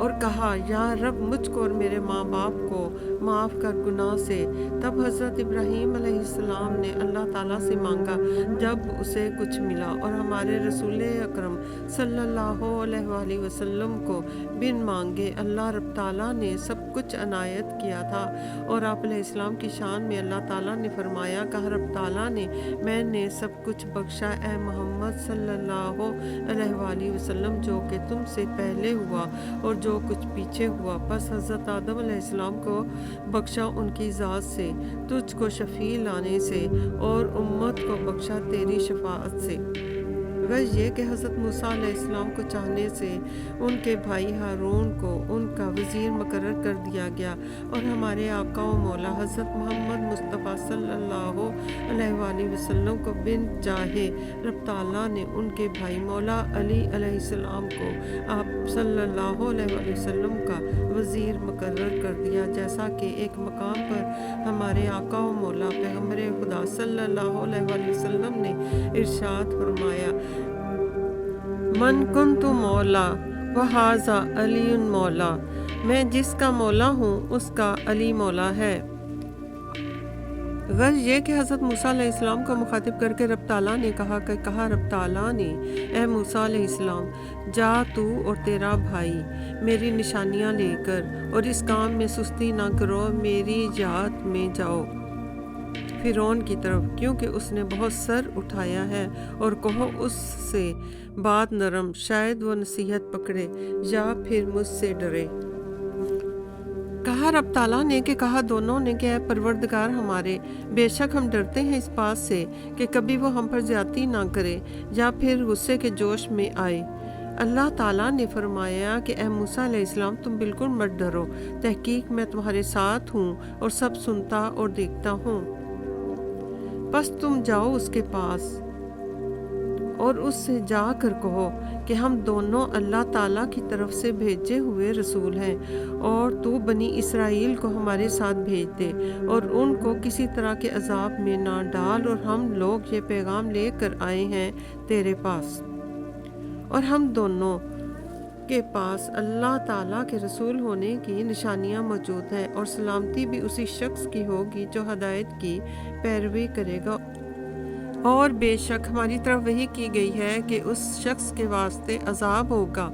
اور کہا یا رب مجھ کو اور میرے ماں باپ کو معاف کر گناہ سے۔ تب حضرت ابراہیم علیہ السلام نے اللہ تعالیٰ سے مانگا جب اسے کچھ ملا، اور ہمارے رسول اکرم صلی اللہ علیہ وآلہ وسلم کو بن مانگے اللہ رب تعالیٰ نے سب کچھ عنایت کیا تھا۔ اور آپ علیہ السلام کی شان میں اللہ تعالیٰ نے فرمایا، کہا رب تعالیٰ نے میں نے سب کچھ بخشا اے محمد صلی اللہ علیہ وآلہ وسلم، جو کہ تم سے پہلے ہوا اور جو کچھ پیچھے ہوا۔ پس حضرت آدم علیہ السلام کو بخشا ان کی ذات سے، تجھ کو شفیع لانے سے، اور امت کو بخشا تیری شفاعت سے۔ غرض یہ کہ حضرت موسیٰ علیہ السلام کو چاہنے سے ان کے بھائی ہارون کو ان کا وزیر مقرر کر دیا گیا، اور ہمارے آقا و مولا حضرت محمد مصطفیٰ صلی اللہ علیہ وآلہ وسلم کو بن چاہے رب تعالیٰ نے ان کے بھائی مولا علی علیہ السلام کو آپ صلی اللہ علیہ وآلہ وسلم کا وزیر مقرر کر دیا، جیسا کہ ایک مقام پر ہمارے آقا و مولا پیغمبر خدا صلی اللہ علیہ وآلہ وسلم نے ارشاد فرمایا، من کنت مولا وہذا علی مولا، میں جس کا مولا ہوں اس کا علی مولا ہے۔ غرض یہ کہ حضرت موسیٰ علیہ السلام کو مخاطب کر کے رب تعالیٰ نے کہا رب تعالیٰ نے اے موسیٰ علیہ السلام، جا تو اور تیرا بھائی میری نشانیاں لے کر، اور اس کام میں سستی نہ کرو، میری یاد میں جاؤ فرعون کی طرف، کیونکہ اس نے بہت سر اٹھایا ہے، اور کہو اس سے بات نرم، شاید وہ نصیحت پکڑے یا پھر مجھ سے ڈرے۔ کہا رب تعالیٰ نے کہا دونوں نے کہ اے پروردگار ہمارے، بے شک ہم ڈرتے ہیں اس بات سے کہ کبھی وہ ہم پر زیادتی نہ کرے یا پھر غصے کے جوش میں آئے۔ اللہ تعالیٰ نے فرمایا کہ اے موسیٰ علیہ السلام تم بالکل مت ڈرو، تحقیق میں تمہارے ساتھ ہوں اور سب سنتا اور دیکھتا ہوں۔ بس تم جاؤ اس کے پاس اور اس سے جا کر کہو کہ ہم دونوں اللہ تعالیٰ کی طرف سے بھیجے ہوئے رسول ہیں، اور تو بنی اسرائیل کو ہمارے ساتھ بھیج دے اور ان کو کسی طرح کے عذاب میں نہ ڈال، اور ہم لوگ یہ پیغام لے کر آئے ہیں تیرے پاس، اور ہم دونوں کے پاس اللہ تعالیٰ کے رسول ہونے کی نشانیاں موجود ہیں، اور سلامتی بھی اسی شخص کی ہوگی جو ہدایت کی پیروی کرے گا، اور بے شک ہماری طرف وحی کی گئی ہے کہ اس شخص کے واسطے عذاب ہوگا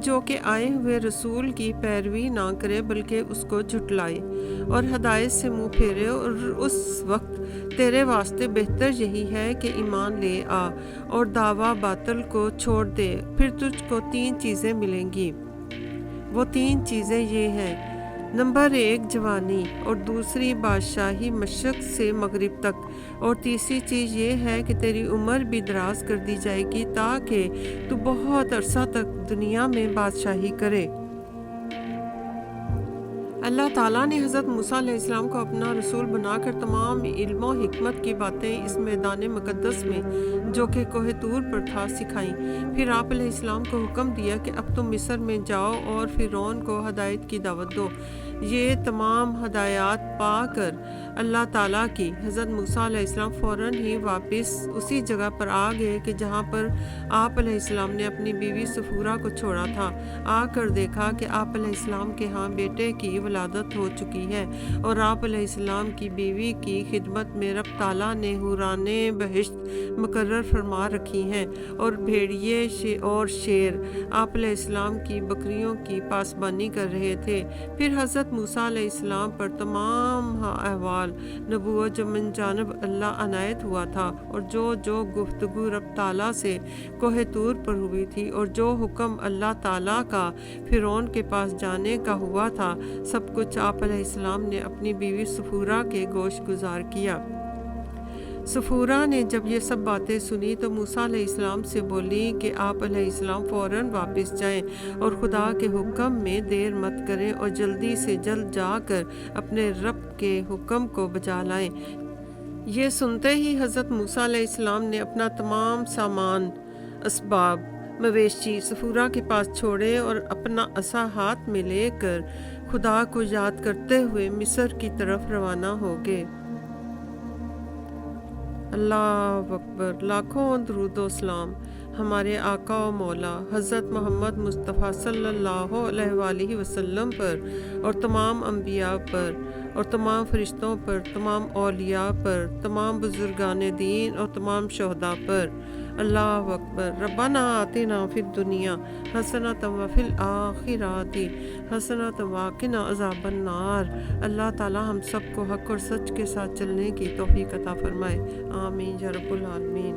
جو کہ آئے ہوئے رسول کی پیروی نہ کرے بلکہ اس کو جھٹلائے اور ہدایت سے منہ پھیرے، اور اس وقت تیرے واسطے بہتر یہی ہے کہ ایمان لے آ اور دعویٰ باطل کو چھوڑ دے، پھر تجھ کو 3 چیزیں ملیں گی۔ وہ 3 چیزیں یہ ہیں، نمبر 1 جوانی، اور دوسری بادشاہی مشرق سے مغرب تک، اور تیسری چیز یہ ہے کہ تیری عمر بھی دراز کر دی جائے گی تاکہ تو بہت عرصہ تک دنیا میں بادشاہی کرے۔ اللہ تعالیٰ نے حضرت موسیٰ علیہ السلام کو اپنا رسول بنا کر تمام علم و حکمت کی باتیں اس میدان مقدس میں جو کہ کوہ طور پر تھا سکھائیں۔ پھر آپ علیہ السلام کو حکم دیا کہ اب تم مصر میں جاؤ اور فرعون کو ہدایت کی دعوت دو۔ یہ تمام ہدایات پا کر اللہ تعالیٰ کی حضرت موسیٰ علیہ السلام فوراً ہی واپس اسی جگہ پر آ گئے کہ جہاں پر آپ علیہ السلام نے اپنی بیوی صفورہ کو چھوڑا تھا۔ آ کر دیکھا کہ آپ علیہ السلام کے ہاں بیٹے کی ولادت ہو چکی ہے، اور آپ علیہ السلام کی بیوی کی خدمت میں رب تعالیٰ نے حوران بہشت مقرر فرما رکھی ہیں، اور بھیڑیے اور شیر آپ علیہ السلام کی بکریوں کی پاسبانی کر رہے تھے۔ پھر حضرت موسیٰ علیہ السلام پر تمام احوال نبوت جو من جانب اللہ عنایت ہوا تھا، اور جو گفتگو رب تعالیٰ سے کوہ طور پر ہوئی تھی، اور جو حکم اللہ تعالیٰ کا فرعون کے پاس جانے کا ہوا تھا، سب کچھ آپ علیہ السلام نے اپنی بیوی صفورہ کے گوش گزار کیا۔ صفورہ نے جب یہ سب باتیں سنی تو موسیٰ علیہ السلام سے بولی کہ آپ علیہ السلام فوراً واپس جائیں اور خدا کے حکم میں دیر مت کریں، اور جلدی سے جلد جا کر اپنے رب کے حکم کو بجا لائیں۔ یہ سنتے ہی حضرت موسیٰ علیہ السلام نے اپنا تمام سامان، اسباب، مویشی صفورہ کے پاس چھوڑے اور اپنا عصا ہاتھ میں لے کر خدا کو یاد کرتے ہوئے مصر کی طرف روانہ ہو گئے۔ اللہ اکبر، لاکھوں درود و سلام ہمارے آقا و مولا حضرت محمد مصطفیٰ صلی اللہ علیہ وآلہ وسلم پر اور تمام انبیاء پر اور تمام فرشتوں پر، تمام اولیاء پر، تمام بزرگان دین اور تمام شہداء پر۔ اللہ اکبر۔ ربنا آتنا فی الدنیا حسنۃ وفی الآخرۃ حسنۃ وقنا عذاب النار۔ اللہ تعالی ہم سب کو حق اور سچ کے ساتھ چلنے کی توفیق عطا فرمائے، آمین یا رب العالمین۔